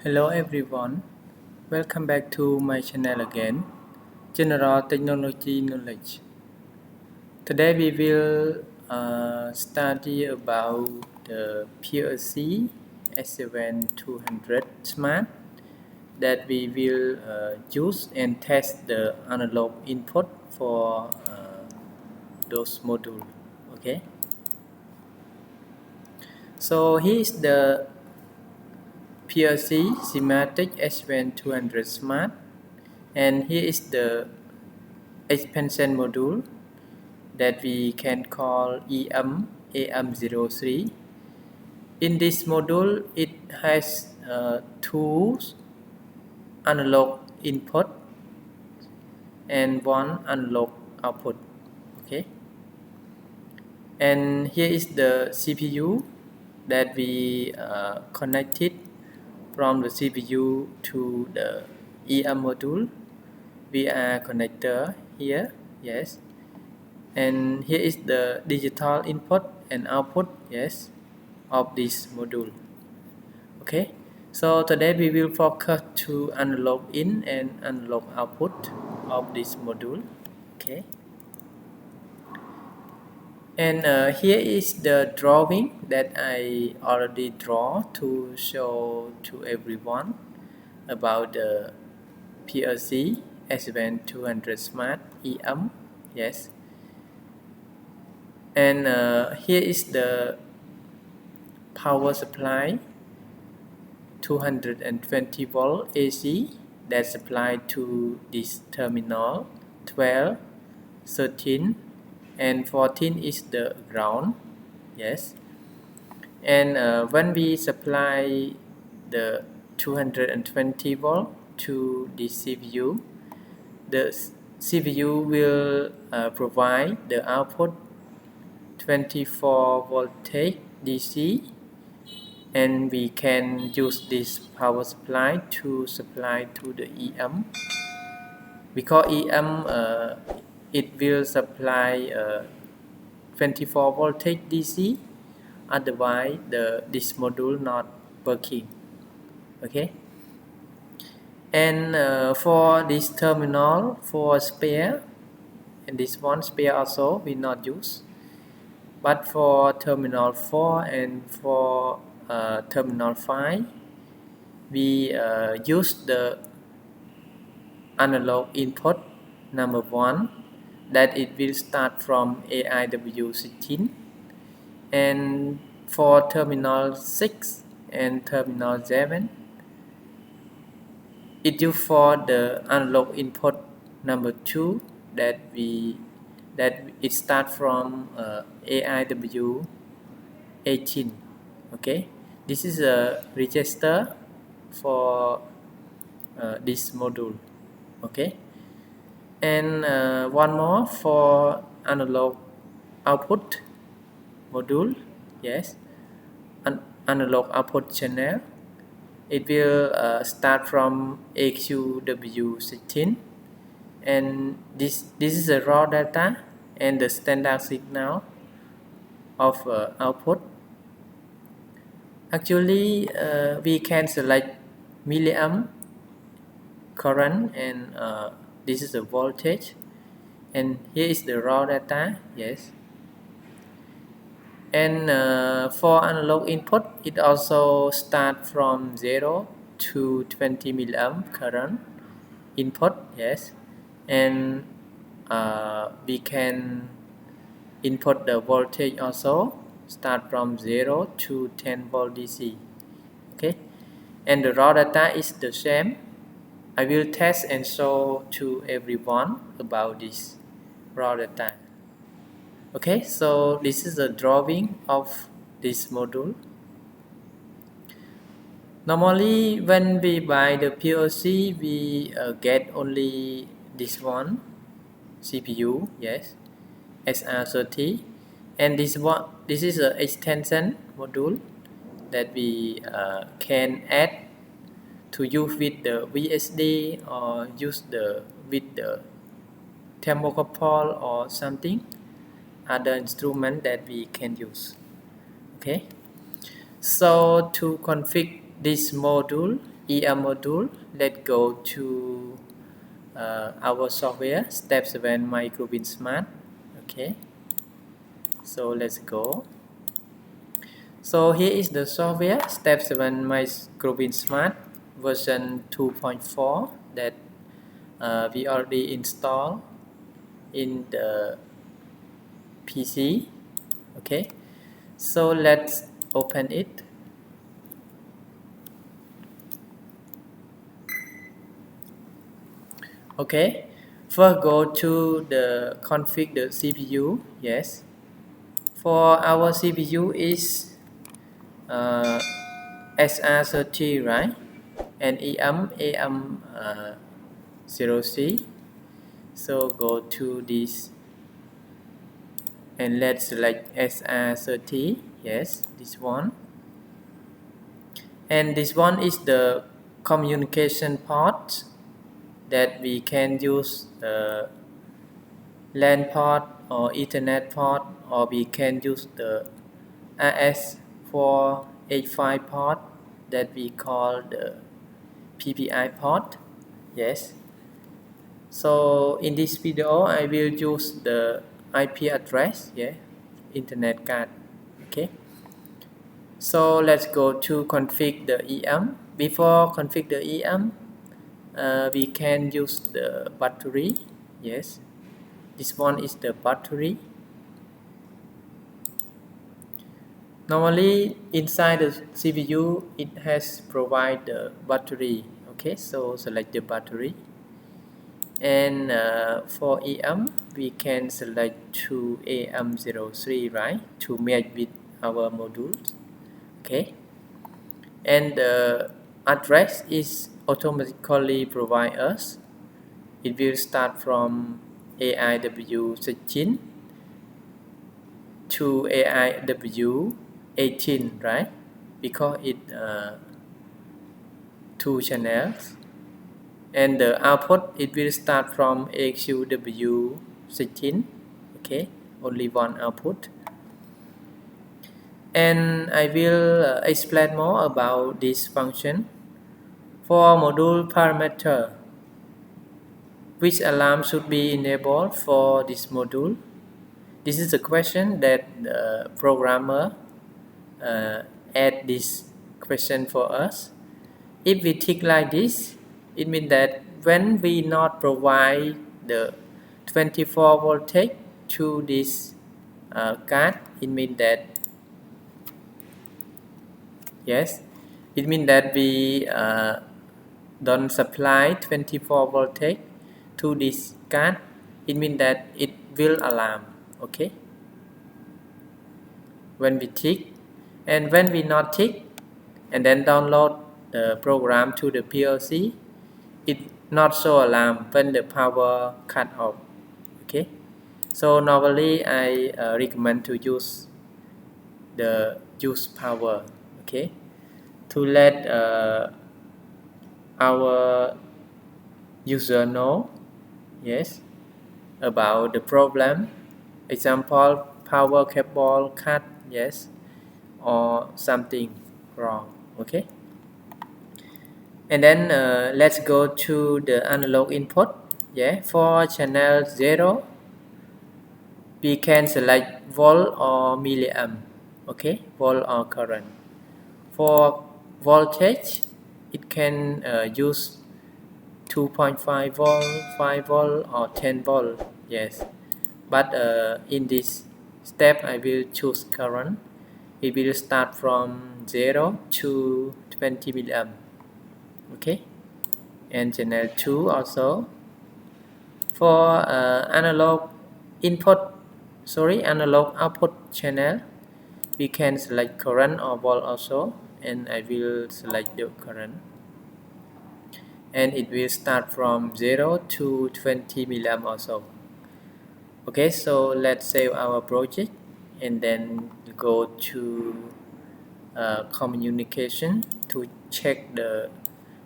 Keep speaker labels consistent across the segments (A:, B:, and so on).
A: Hello everyone, welcome back to my channel again, General Technology Knowledge. Today we will study about the PLC S7-200 SMART that we will use and test the analog input for those modules. Okay, so here is the PLC Schematic S7-200 SMART, and here is the expansion module that we can call EM AM03. In this module, it has two analog input and one analog output. Okay, and here is the CPU that we connected from the CPU to the EM module via connector here. Yes, and here is the digital input and output, yes, of this module. Okay, so today we will focus to analog in and analog output of this module. Okay, and here is the drawing that I already draw to show to everyone about the PLC S7-200 SMART EM. Yes, and here is the power supply 220 volt AC that supplied to this terminal 12, 13 and 14 is the ground. Yes, and when we supply the 220 volt to the CPU, the CPU will provide the output 24 voltage DC, and we can use this power supply to supply to the EM, because EM it will supply 24 voltage DC, otherwise this module not working. Okay, and for this terminal for spare, and this one spare also we not use, but for terminal 4 and for terminal 5 we use the analog input number 1 that it will start from AIW16, and for terminal 6 and terminal 7 it use for the analog input number 2 that it start from AIW18. Okay, this is a register for this module. Okay, and one more for analog output module. Yes, analog output channel, it will start from AQW16, and this is the raw data and the standard signal of output. Actually we can select milliamp current, and this is the voltage, and here is the raw data. Yes, and for analog input it also start from 0 to 20 milliamp current input. Yes, and we can input the voltage also start from 0 to 10 volt DC. Okay, and the raw data is the same. I will test and show to everyone about this raw data. Okay, so this is a drawing of this module. Normally when we buy the PLC we get only this one CPU. Yes, SR30, and this is an extension module that we can add to use with the VSD or use with the thermocouple or something other instrument that we can use. Okay, so to configure this module EM module, let's go to our software step 7 microwin smart. Okay, so let's go. So here is the software step 7 microwin smart version 2.4 that we already installed in the PC. Okay, so let's open it. Okay, first go to the config the CPU. Yes, for our CPU is SR30, right? And EM AM03. So go to this and let's select SR30. Yes, this one. And this one is the communication port that we can use the LAN port or Ethernet port, or we can use the RS485 port that we call the PPI port. Yes. So in this video I will use the IP address, yeah, internet card. Okay. So let's go to config the EM. Before config the EM, we can use the battery. Yes, this one is the battery. Normally inside the CPU it has provide the battery. Okay, so select the battery. And for EM we can select to AM03, right, to match with our modules. Okay, and the address is automatically provide us. It will start from AIW16 to AIW18, right, because it two channels. And the output it will start from AQW16. Okay, only one output. And I will explain more about this function. For module parameter, which alarm should be enabled for this module? This is a question that the programmer add this question for us. If we tick like this, it means that when we not provide the 24 voltage to this card, it means that yes, it means that we don't supply 24 voltage to this card. It means that it will alarm. Okay, when we tick, and when we not tick and then download the program to the PLC, it not show alarm when the power cut off. Okay, so normally I recommend to use the use power. Okay, to let our user know, yes, about the problem. Example, power cable cut, yes, or something wrong. Okay, and then let's go to the analog input. Yeah, for channel 0 we can select volt or milliamp. Okay, volt or current. For voltage it can use 2.5 volt, 5 volt or 10 volt. Yes, but in this step I will choose current. It will start from 0 to 20 milliamp. Okay, and channel 2 also. For analog output channel, we can select current or volt also, and I will select the current, and it will start from 0 to 20 milliamp also. Okay, so let's save our project and then go to communication to check the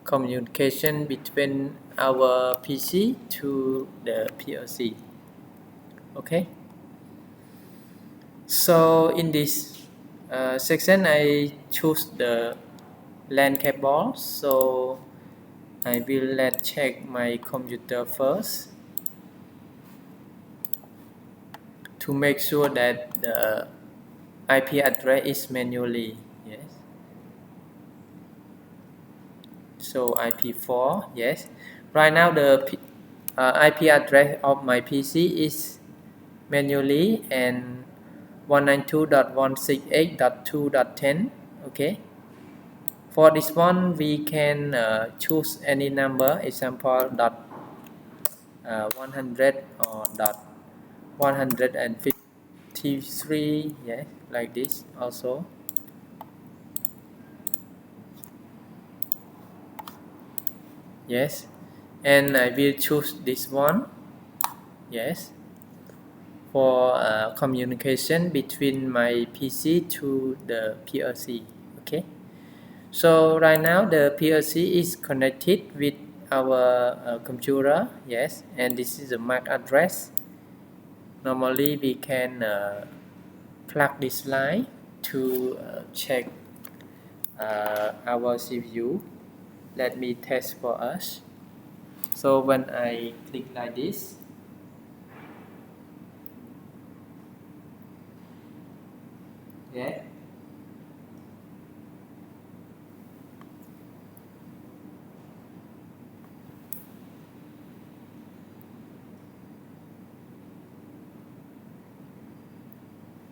A: communication between our PC to the PLC. Okay, so in this section I choose the LAN cable. So I will check my computer first to make sure that the IP address is manually. Yes. So IP4, yes. Right now the IP address of my PC is manually and 192.168.2.10. Okay. For this one, we can choose any number, example dot 100 or dot 153. Yeah, like this also. Yes, and I will choose this one. Yes, for communication between my PC to the PLC. Okay. So right now the PLC is connected with our computer. Yes, and this is the MAC address. Normally we can plug this line to check our CPU. Let me test for us. So when I click like this, yeah,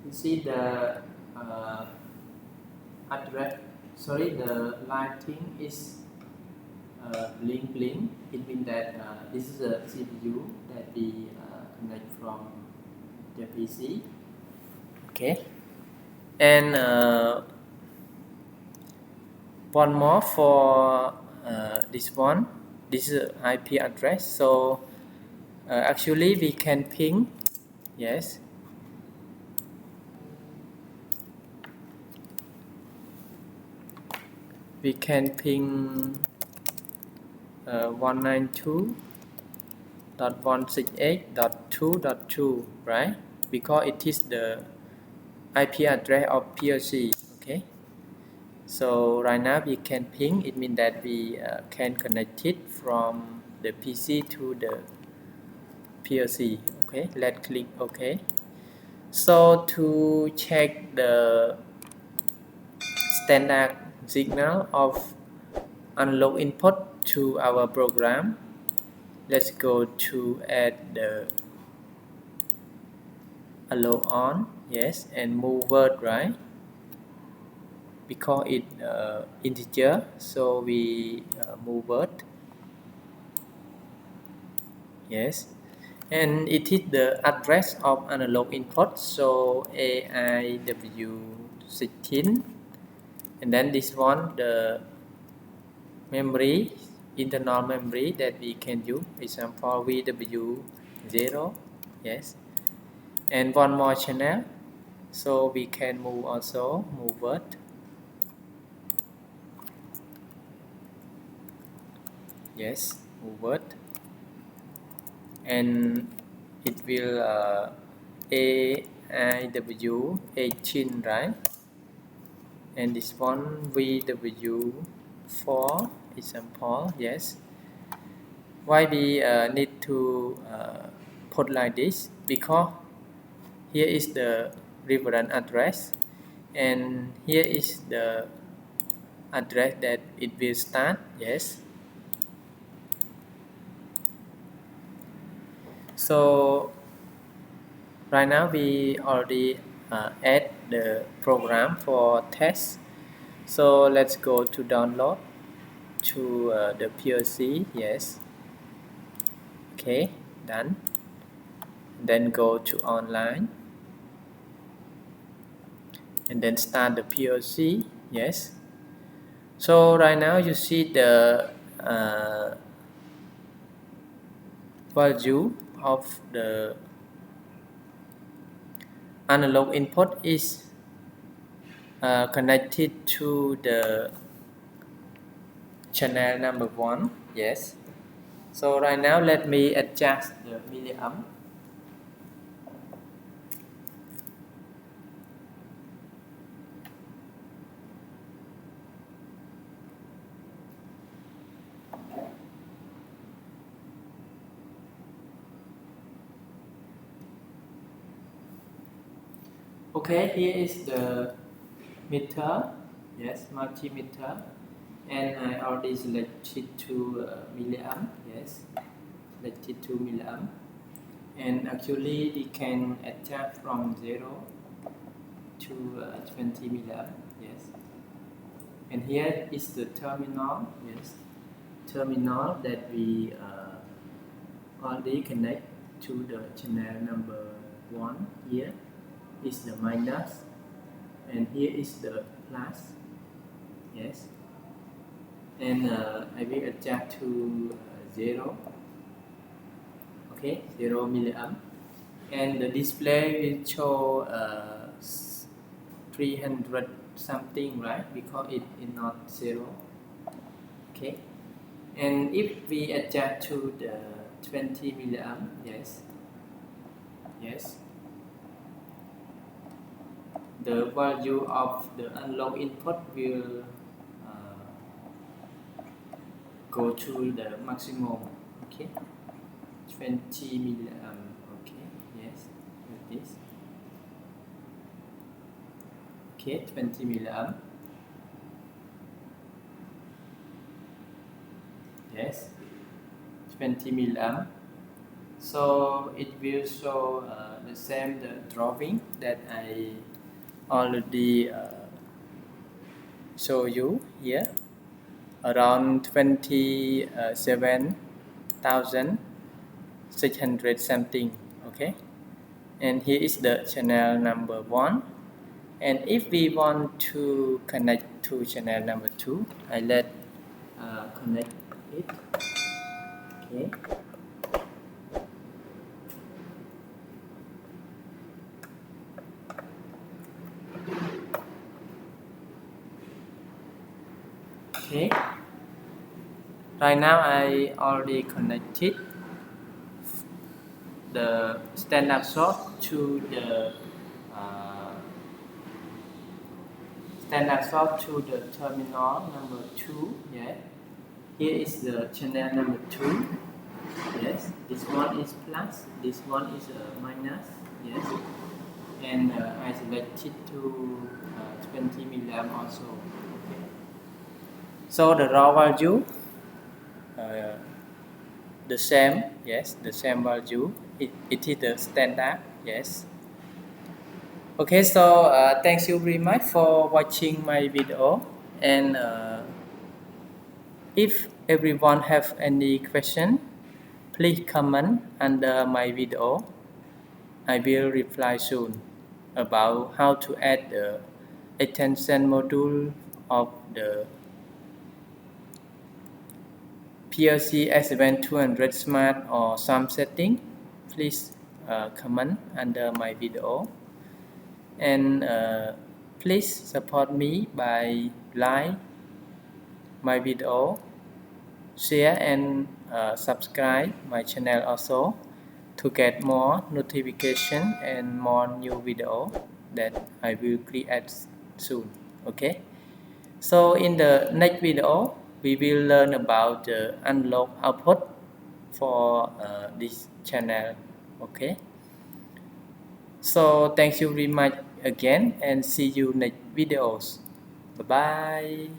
A: you see the address. Sorry, the lighting is blink. It means that this is a CPU that we connect from the PC. Okay, and one more for this one. This is IP address. So actually we can ping. Yes. We can ping 192.168.2.2, right? Because it is the IP address of PLC. Okay. So right now we can ping. It means that we can connect it from the PC to the PLC. Okay. Let's click OK. So to check the standard signal of analog input to our program, let's go to add the allow on, yes, and move word, right? Because it integer, so we move word, yes, and it is the address of analog input, so AIW16, and then this one the memory, internal memory that we can use, example VW0, yes, and one more channel, so we can move also move word, yes, move word, and it will AIW18, right, and this one VW4 example, yes. Why we need to put like this? Because here is the reference address and here is the address that it will start, yes. So right now we already add the program for test. So let's go to download to the PLC, yes. Okay, done. Then go to online and then start the PLC, yes. So right now you see the value of the analog input is connected to the channel number 1, yes. So right now let me adjust the milliamp. Okay, here is the meter, yes, multimeter, and I already selected to milliamp, yes, selected to milliamp, and actually we can adjust from 0 to 20 milliamp, yes, and here is the terminal, yes, terminal that we already connect to the channel number 1. Here is the minus, and here is the plus, yes, and I will adjust to 0, okay, 0 milliamp, and the display will show 300 something, right, because it is not 0, okay, and if we adjust to the 20 milliamp, yes, yes, the value of the analog input will go to the maximum, okay, 20 milliamp, okay, yes, like this, okay, 20 milliamp, yes, 20 milliamp. So it will show the same the drawing that I already show you here, around 27,600 something, okay, and here is the channel number 1, and if we want to connect to channel number 2, I let connect it, okay. Okay, right now I already connected the standard source to the terminal number 2. Yeah, here is the channel number 2. Yes, this one is plus, this one is minus. Yes, and I selected to 20 milliamp also. Okay. So the raw value the same, yes, the same value, it is the standard, yes. Okay, so thanks you very much for watching my video, and if everyone have any question, please comment under my video. I will reply soon about how to add the extension module of the PLC S7-200 SMART or some setting. Please comment under my video, and please support me by like my video, share and subscribe my channel also to get more notification and more new video that I will create soon. Okay, so in the next video we will learn about the analog output for this channel. Okay, so thank you very much again, and see you next videos. Bye bye.